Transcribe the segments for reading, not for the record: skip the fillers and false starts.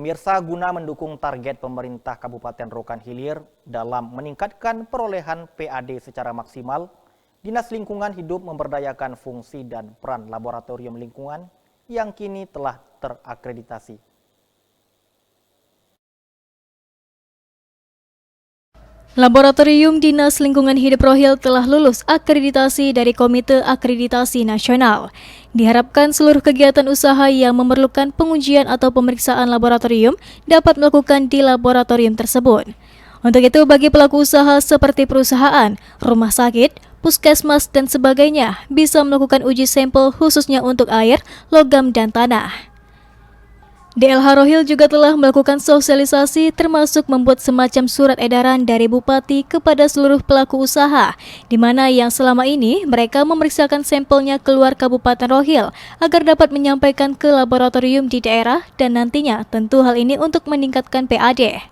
Pemirsa, guna mendukung target pemerintah Kabupaten Rokan Hilir dalam meningkatkan perolehan PAD secara maksimal, Dinas Lingkungan Hidup memberdayakan fungsi dan peran laboratorium lingkungan yang kini telah terakreditasi. Laboratorium Dinas Lingkungan Hidup Rohil telah lulus akreditasi dari Komite Akreditasi Nasional. Diharapkan seluruh kegiatan usaha yang memerlukan pengujian atau pemeriksaan laboratorium dapat melakukan di laboratorium tersebut. Untuk itu, bagi pelaku usaha seperti perusahaan, rumah sakit, puskesmas, dan sebagainya bisa melakukan uji sampel khususnya untuk air, logam, dan tanah. DLH Rohil juga telah melakukan sosialisasi termasuk membuat semacam surat edaran dari Bupati kepada seluruh pelaku usaha, di mana yang selama ini mereka memeriksakan sampelnya keluar Kabupaten Rohil agar dapat menyampaikan ke laboratorium di daerah dan nantinya tentu hal ini untuk meningkatkan PAD.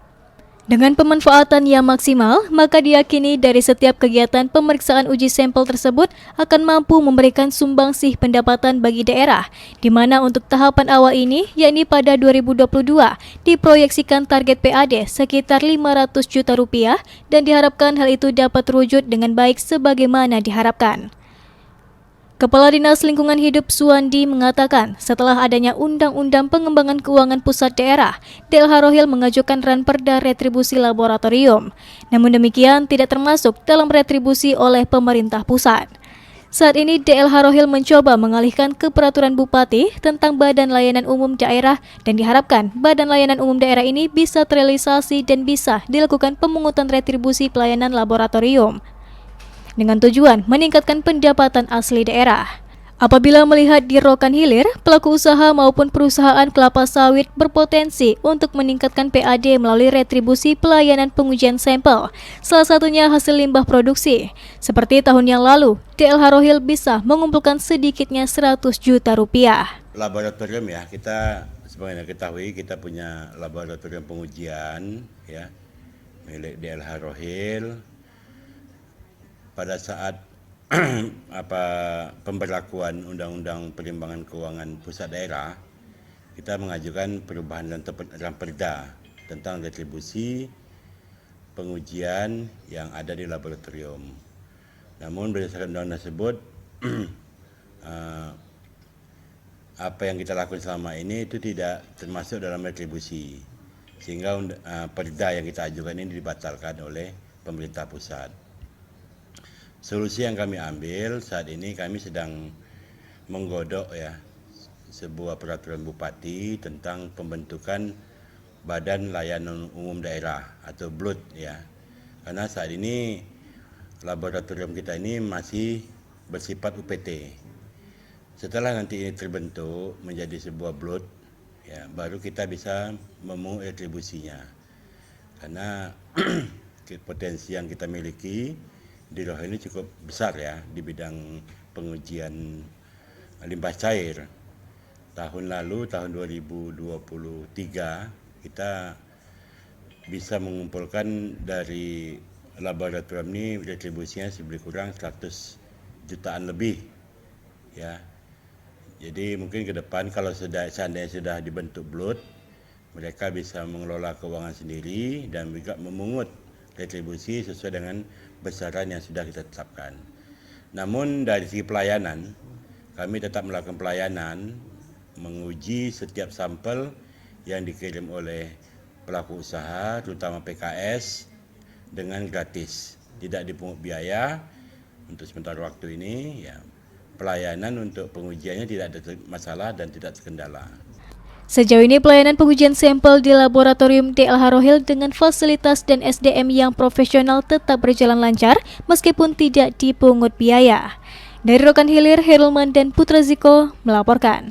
Dengan pemanfaatan yang maksimal, maka diyakini dari setiap kegiatan pemeriksaan uji sampel tersebut akan mampu memberikan sumbangsih pendapatan bagi daerah, di mana untuk tahapan awal ini, yakni pada 2022, diproyeksikan target PAD sekitar 500 juta rupiah dan diharapkan hal itu dapat terwujud dengan baik sebagaimana diharapkan. Kepala Dinas Lingkungan Hidup Suwandi mengatakan setelah adanya Undang-Undang Pengembangan Keuangan Pusat Daerah, DLH Rohil mengajukan ranperda retribusi laboratorium. Namun demikian tidak termasuk dalam retribusi oleh pemerintah pusat. Saat ini DLH Rohil mencoba mengalihkan ke peraturan Bupati tentang Badan Layanan Umum Daerah dan diharapkan Badan Layanan Umum Daerah ini bisa terrealisasi dan bisa dilakukan pemungutan retribusi pelayanan laboratorium dengan tujuan meningkatkan pendapatan asli daerah. Apabila melihat di Rokan Hilir, pelaku usaha maupun perusahaan kelapa sawit berpotensi untuk meningkatkan PAD melalui retribusi pelayanan pengujian sampel, salah satunya hasil limbah produksi. Seperti tahun yang lalu, DLH Rohil bisa mengumpulkan sedikitnya 100 juta rupiah. Laboratorium ya, kita sebagaimana ketahui kita punya laboratorium pengujian ya milik DLH Rohil. Pada saat pemberlakuan Undang-Undang Pengembangan Keuangan Pusat Daerah, kita mengajukan perubahan ranperda tentang retribusi pengujian yang ada di laboratorium. Namun berdasarkan undang tersebut, apa yang kita lakukan selama ini itu tidak termasuk dalam retribusi, sehingga perda yang kita ajukan ini dibatalkan oleh pemerintah pusat. Solusi yang kami ambil saat ini, kami sedang menggodok ya sebuah peraturan Bupati tentang pembentukan Badan Layanan Umum Daerah atau BLUD ya. Karena saat ini laboratorium kita ini masih bersifat UPT. Setelah nanti ini terbentuk menjadi sebuah BLUD ya, baru kita bisa memungut retribusinya. Karena potensi yang kita miliki di Rohil ini cukup besar ya di bidang pengujian limbah cair. Tahun lalu, tahun 2023, kita bisa mengumpulkan dari laboratorium ini retribusinya lebih kurang 100 jutaan lebih ya. Jadi mungkin ke depan kalau seandainya sudah dibentuk BLUD, mereka bisa mengelola keuangan sendiri dan juga memungut retribusi sesuai dengan besaran yang sudah kita tetapkan. Namun dari segi pelayanan, kami tetap melakukan pelayanan, menguji setiap sampel yang dikirim oleh pelaku usaha, terutama PKS, dengan gratis. Tidak dipungut biaya untuk sementara waktu ini. Ya, pelayanan untuk pengujiannya tidak ada masalah dan tidak terkendala. Sejauh ini pelayanan pengujian sampel di laboratorium DLH Rohil dengan fasilitas dan SDM yang profesional tetap berjalan lancar meskipun tidak dipungut biaya. Dari Rokan Hilir, Herulman dan Putra Ziko melaporkan.